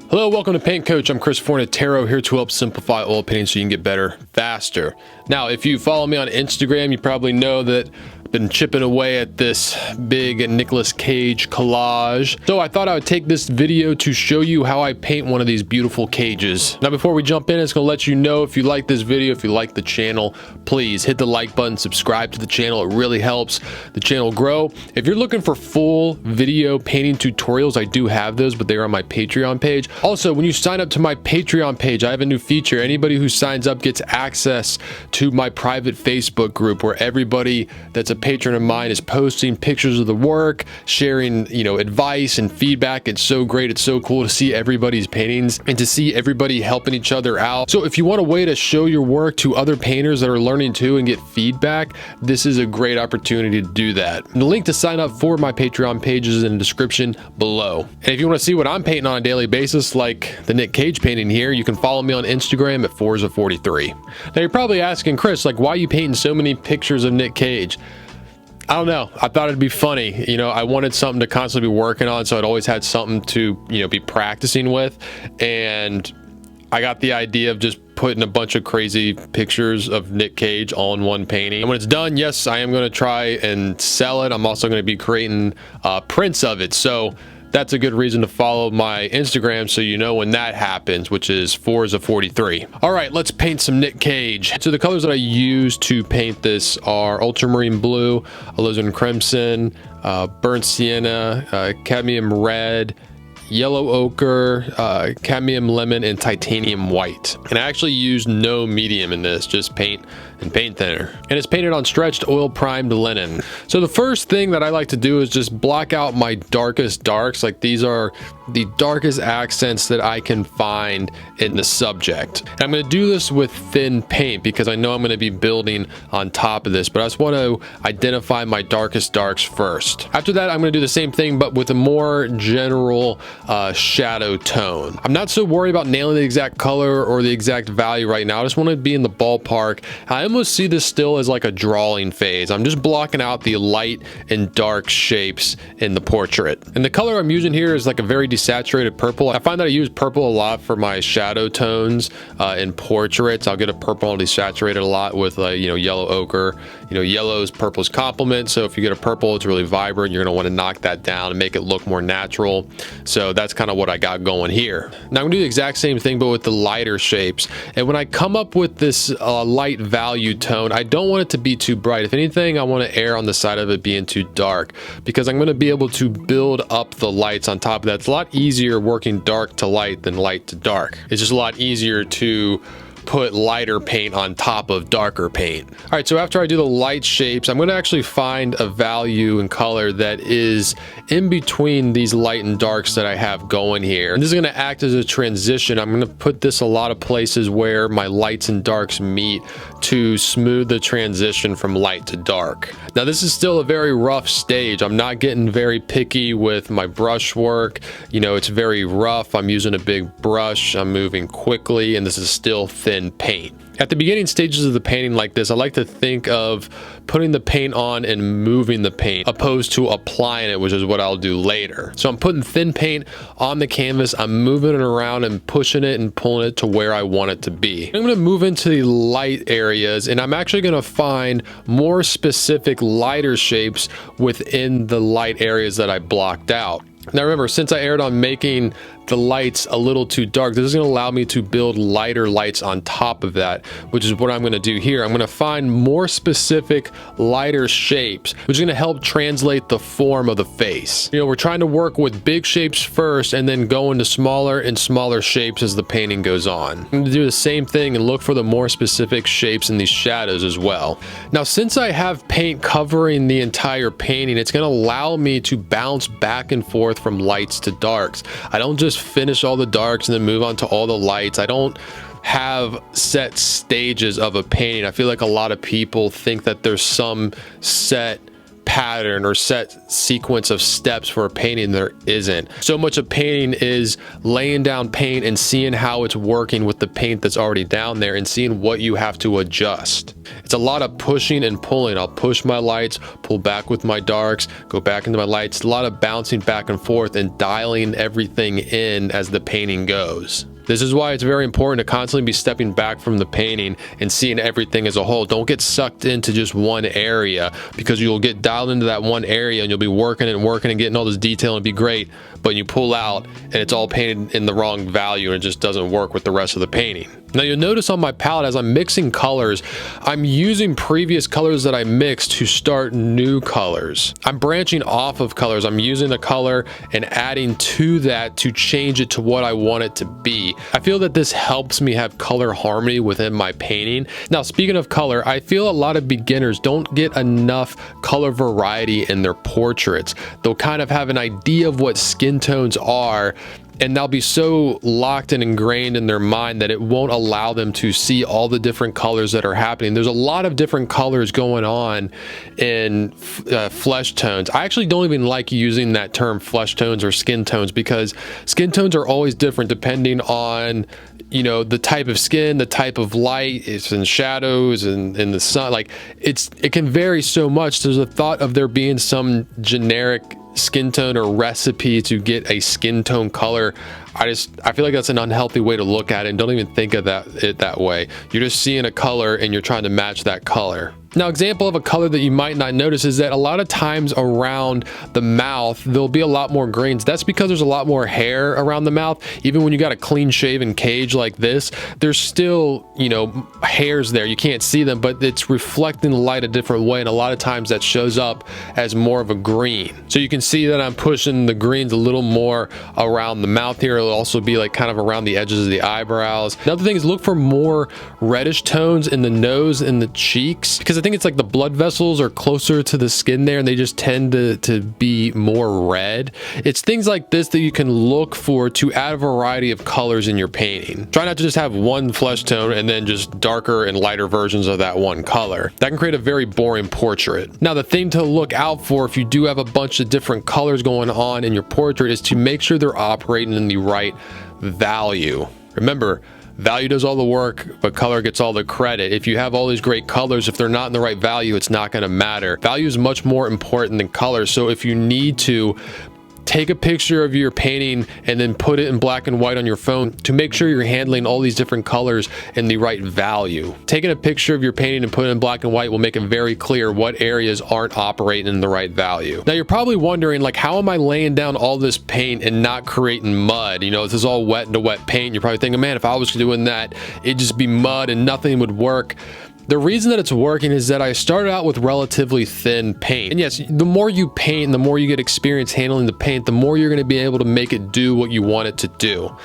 Hello, welcome to Paint Coach. I'm Chris Fornatero here to help simplify oil painting so you can get better faster. Now, if you follow me on Instagram, you probably know that I've been chipping away at this big Nicolas Cage collage. So I thought I would take this video to show you how I paint one of these beautiful cages. Now, before we jump in, it's gonna let you know if you like this video, if you like the channel, please hit the like button, subscribe to the channel. It really helps the channel grow. If you're looking for full video painting tutorials, I do have those, but they're on my Patreon page. Also, when you sign up to my Patreon page, I have a new feature. Anybody who signs up gets access to my private Facebook group where everybody that's a patron of mine is posting pictures of the work, sharing, advice and feedback. It's so great. It's so cool to see everybody's paintings and to see everybody helping each other out. So if you want a way to show your work to other painters that are learning too and get feedback, this is a great opportunity to do that. And the link to sign up for my Patreon page is in the description below. And if you want to see what I'm painting on a daily basis, like the Nick Cage painting here, you can follow me on Instagram at Forza43. Now you're probably asking, Chris, why are you painting so many pictures of Nick Cage? I don't know. I thought it'd be funny. I wanted something to constantly be working on, so I'd always had something to, be practicing with. And I got the idea of just putting a bunch of crazy pictures of Nick Cage all in one painting. And when it's done, yes, I am going to try and sell it. I'm also going to be creating prints of it. So that's a good reason to follow my Instagram so you know when that happens, which is Forza43. All right, let's paint some Nick Cage. So the colors that I use to paint this are Ultramarine blue, alizarin crimson, burnt sienna, cadmium red, yellow ochre, cadmium lemon, and titanium white. And I actually use no medium in this, just paint and paint thinner. And it's painted on stretched oil primed linen. So the first thing that I like to do is just block out my darkest darks. These are the darkest accents that I can find in the subject. And I'm going to do this with thin paint because I know I'm going to be building on top of this, but I just want to identify my darkest darks first. After that, I'm going to do the same thing, but with a more general shadow tone. I'm not so worried about nailing the exact color or the exact value right now. I just want to be in the ballpark. I almost see this still as like a drawing phase. I'm just blocking out the light and dark shapes in the portrait. And the color I'm using here is like a very desaturated purple. I find that I use purple a lot for my shadow tones in portraits. I'll get a purple desaturated a lot with yellow ochre. Yellow is purple's complement. So if you get a purple, it's really vibrant. You're going to want to knock that down and make it look more natural. So that's kind of what I got going here. Now I'm going to do the exact same thing, but with the lighter shapes. And when I come up with this light value tone, I don't want it to be too bright. If anything, I want to err on the side of it being too dark because I'm going to be able to build up the lights on top of that. It's a lot easier working dark to light than light to dark. It's just a lot easier to put lighter paint on top of darker paint. All right, so after I do the light shapes, I'm going to actually find a value and color that is in between these light and darks that I have going here. And this is going to act as a transition. I'm going to put this a lot of places where my lights and darks meet to smooth the transition from light to dark. Now, this is still a very rough stage. I'm not getting very picky with my brush work. It's very rough. I'm using a big brush. I'm moving quickly, and this is still thin paint. At the beginning stages of the painting like this, I like to think of putting the paint on and moving the paint opposed to applying it, which is what I'll do later. So I'm putting thin paint on the canvas, I'm moving it around and pushing it and pulling it to where I want it to be. I'm going to move into the light areas, and I'm actually going to find more specific lighter shapes within the light areas that I blocked out. Now remember, since I erred on making the lights a little too dark, this is going to allow me to build lighter lights on top of that, which is what I'm going to do here. I'm going to find more specific lighter shapes, which is going to help translate the form of the face. We're trying to work with big shapes first and then go into smaller and smaller shapes as the painting goes on. I'm going to do the same thing and look for the more specific shapes in these shadows as well. Now, since I have paint covering the entire painting, it's going to allow me to bounce back and forth from lights to darks. I don't just finish all the darks and then move on to all the lights. I don't have set stages of a painting. I feel like a lot of people think that there's some set pattern or set sequence of steps for a painting. There isn't. So much of painting is laying down paint and seeing how it's working with the paint that's already down there and seeing what you have to adjust. It's a lot of pushing and pulling. I'll push my lights, pull back with my darks, go back into my lights. A lot of bouncing back and forth and dialing everything in as the painting goes. This is why it's very important to constantly be stepping back from the painting and seeing everything as a whole. Don't get sucked into just one area, because you'll get dialed into that one area and you'll be working and getting all this detail and be great, but you pull out and it's all painted in the wrong value and it just doesn't work with the rest of the painting. Now you'll notice on my palette, as I'm mixing colors, I'm using previous colors that I mixed to start new colors. I'm branching off of colors. I'm using a color and adding to that to change it to what I want it to be. I feel that this helps me have color harmony within my painting. Now, speaking of color, I feel a lot of beginners don't get enough color variety in their portraits. They'll kind of have an idea of what skin tones are, and they'll be so locked and ingrained in their mind that it won't allow them to see all the different colors that are happening. There's a lot of different colors going on in flesh tones. I actually don't even like using that term flesh tones or skin tones, because skin tones are always different depending on, you know, the type of skin, the type of light, it's in shadows and in the sun. Like it can vary so much. There's a thought of there being some generic skin tone or recipe to get a skin tone color. I feel like that's an unhealthy way to look at it, and don't even think of it that way. You're just seeing a color and you're trying to match that color. Now, example of a color that you might not notice is that a lot of times around the mouth, there'll be a lot more grains. That's because there's a lot more hair around the mouth. Even when you got a clean shaven Cage like this, there's still, you know, hairs there. You can't see them, but it's reflecting the light a different way. And a lot of times that shows up as more of a green. So you can see that I'm pushing the greens a little more around the mouth here. It'll also be like kind of around the edges of the eyebrows. Another thing is look for more reddish tones in the nose and the cheeks, because I think it's like the blood vessels are closer to the skin there and they just tend to be more red. It's things like this that you can look for to add a variety of colors in your painting. Try not to just have one flesh tone and then just darker and lighter versions of that one color. That can create a very boring portrait. Now, the thing to look out for if you do have a bunch of different colors going on in your portrait is to make sure they're operating in the right value. Remember, value does all the work, but color gets all the credit. If you have all these great colors, if they're not in the right value, it's not going to matter. Value is much more important than color. So if you need to take a picture of your painting and then put it in black and white on your phone to make sure you're handling all these different colors in the right value. Taking a picture of your painting and putting it in black and white will make it very clear what areas aren't operating in the right value. Now, you're probably wondering, like, how am I laying down all this paint and not creating mud? You know, this is all wet into wet paint. You're probably thinking, man, if I was doing that, it'd just be mud and nothing would work. The reason that it's working is that I started out with relatively thin paint. And yes, the more you paint, the more you get experience handling the paint, the more you're going to be able to make it do what you want it to do.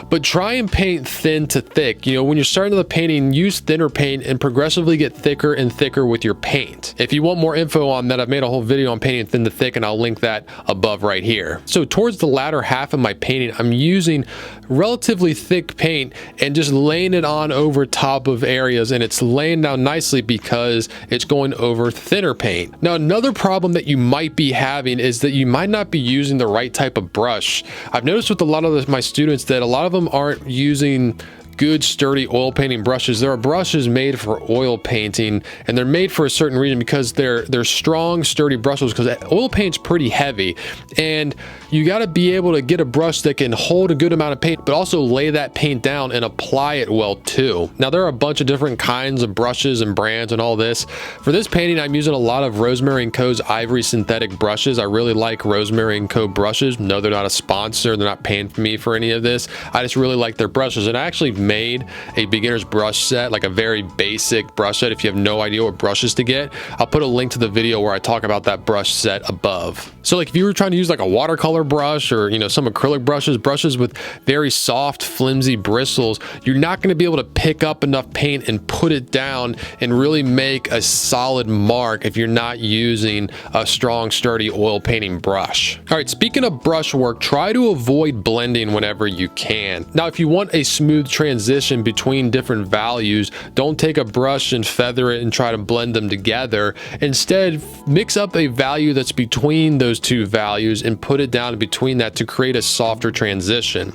But try and paint thin to thick. You know, when you're starting the painting, use thinner paint and progressively get thicker and thicker with your paint. If you want more info on that, I've made a whole video on painting thin to thick, and I'll link that above right here. So towards the latter half of my painting, I'm using relatively thick paint and just laying it on over top of areas, and it's laying down nicely because it's going over thinner paint. Now, another problem that you might be having is that you might not be using the right type of brush. I've noticed with a lot of my students that a lot of them aren't using good sturdy oil painting brushes. There are brushes made for oil painting, and they're made for a certain reason because they're strong, sturdy brushes, because oil paint's pretty heavy, and you got to be able to get a brush that can hold a good amount of paint but also lay that paint down and apply it well too. Now, there are a bunch of different kinds of brushes and brands and all this. For this painting, I'm using a lot of Rosemary & Co.'s Ivory synthetic brushes. I really like Rosemary & Co. brushes. No, they're not a sponsor. They're not paying for me for any of this. I just really like their brushes, and I actually made a beginner's brush set, like a very basic brush set. If you have no idea what brushes to get, I'll put a link to the video where I talk about that brush set above. So like if you were trying to use like a watercolor brush or, you know, some acrylic brushes with very soft, flimsy bristles, you're not going to be able to pick up enough paint and put it down and really make a solid mark if you're not using a strong, sturdy oil painting brush. All right, speaking of brush work, try to avoid blending whenever you can. Now, if you want a smooth transition between different values, don't take a brush and feather it and try to blend them together. Instead, mix up a value that's between those two values and put it down between that to create a softer transition.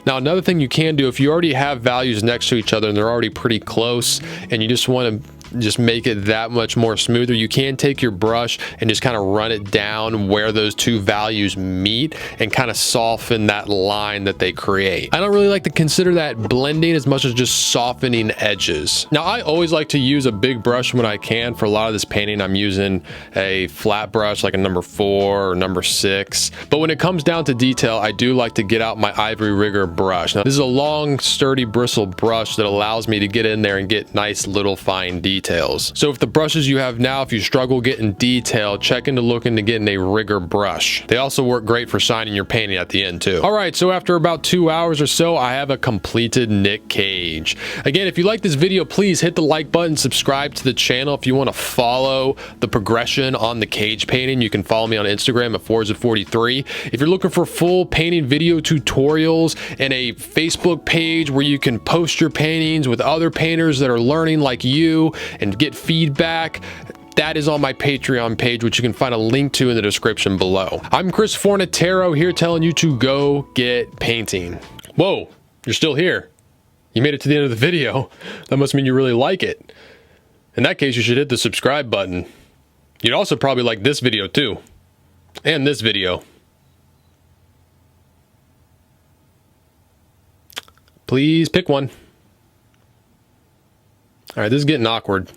Now, another thing you can do, if you already have values next to each other and they're already pretty close and you just want to just make it that much more smoother, you can take your brush and just kind of run it down where those two values meet and kind of soften that line that they create. I don't really like to consider that blending as much as just softening edges. Now, I always like to use a big brush when I can. For a lot of this painting, I'm using a flat brush like a number 4 or number 6. But when it comes down to detail, I do like to get out my ivory rigger brush. Now, this is a long, sturdy bristle brush that allows me to get in there and get nice little fine details. So if the brushes you have now, if you struggle getting detail, check into looking to getting a rigger brush. They also work great for shining your painting at the end too. All right, so after about 2 hours or so, I have a completed Nick Cage. Again, if you like this video, please hit the like button, subscribe to the channel. If you want to follow the progression on the Cage painting, you can follow me on Instagram at Forza43. If you're looking for full painting video tutorials and a Facebook page where you can post your paintings with other painters that are learning like you and get feedback, that is on my Patreon page, which you can find a link to in the description below. I'm Chris Fornatero here telling you to go get painting. Whoa, you're still here. You made it to the end of the video. That must mean you really like it. In that case, you should hit the subscribe button. You'd also probably like this video too. And this video. Please pick one. All right, this is getting awkward.